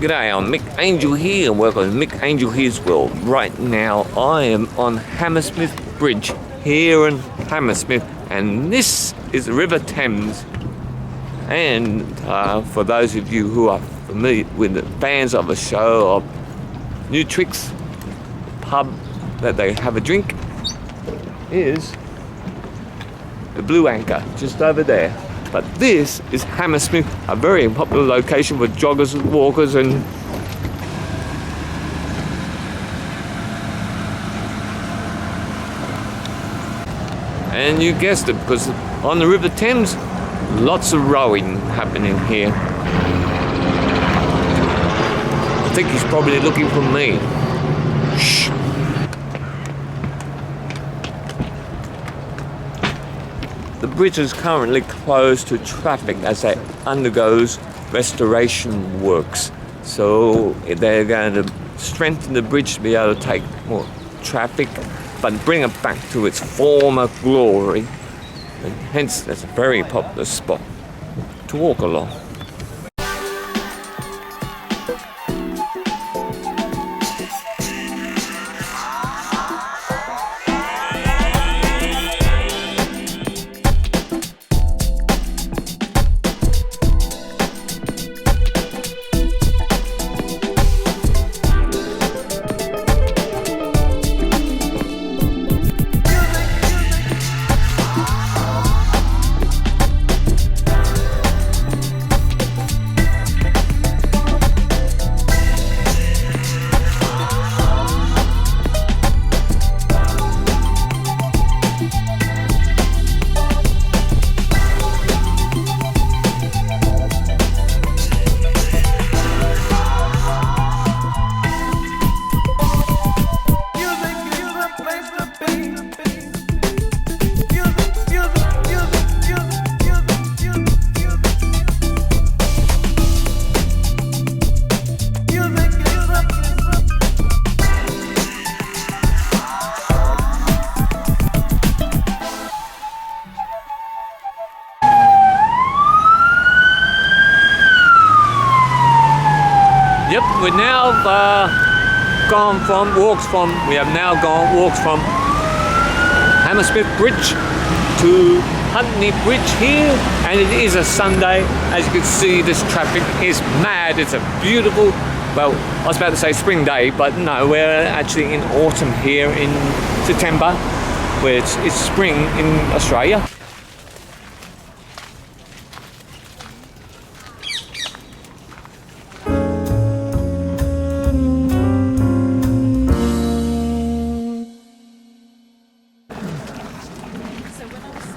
G'day, I'm Mick Angelhere and welcome to Mick Angelhere's World. Right now I am on Hammersmith Bridge here in Hammersmith, and this is the River Thames. And for those of you who are familiar with the fans of a show of New Tricks, the pub that they have a drink is the Blue Anchor just over there. But this is Hammersmith, a very popular location for joggers and walkers and you guessed it, because on the River Thames, lots of rowing happening here. I think he's probably looking for me. Shh. The bridge is currently closed to traffic as it undergoes restoration works. So they're going to strengthen the bridge to be able to take more traffic, but bring it back to its former glory. And hence, that's a very popular spot to walk along. Yep, we have now walks from Hammersmith Bridge to Putney Bridge here, and it is a Sunday. As you can see, this traffic is mad. It's a beautiful, well, I was about to say spring day, but no, we're actually in autumn here in September, where it's spring in Australia.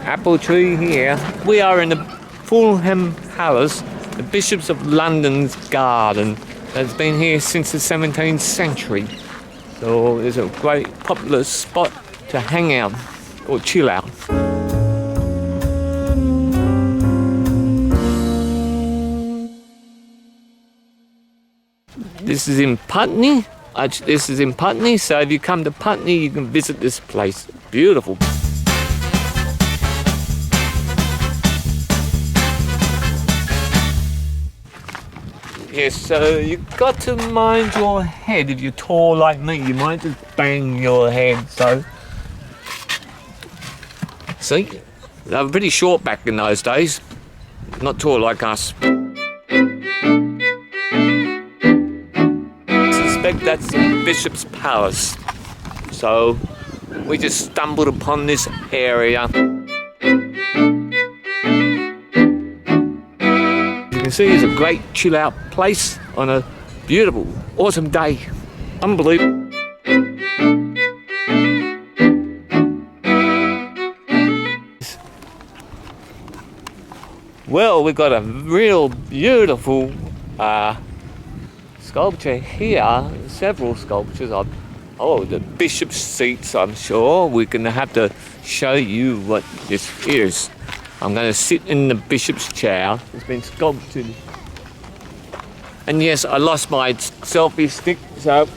Apple tree here. We are in the Fulham Palace, the Bishops of London's garden. It's been here since the 17th century. So it's a great popular spot to hang out or chill out. This is in Putney. So if you come to Putney, you can visit this place. Beautiful. Yes, so you've got to mind your head. If you're tall like me, you might just bang your head. So, see, they were pretty short back in those days. Not tall like us. I suspect that's the Bishop's Palace. So, we just stumbled upon this area. You can see it's a great chill out place on a beautiful autumn day. Unbelievable. Well, we've got a real beautiful sculpture here, several sculptures of the bishop's seats. I'm sure we're going to have to show you what this is. I'm going to sit in the bishop's chair. It's been sculpted. And yes, I lost my selfie stick, so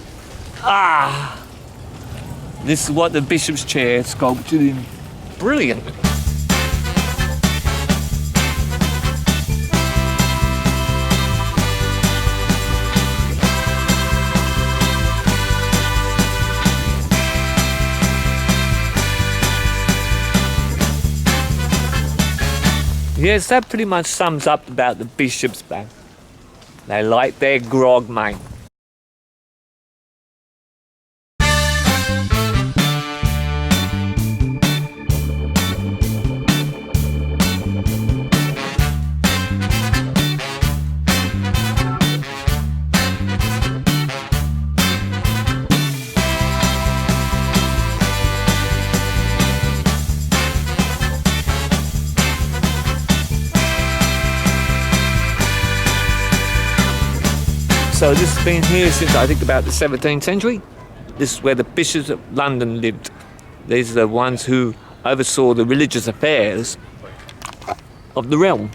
this is what the bishop's chair is sculpted in. Brilliant. Yes, that pretty much sums up about the Bishop's Bank. They like their grog, mate. So this has been here since I think about the 17th century. This is where the bishops of London lived. These are the ones who oversaw the religious affairs of the realm.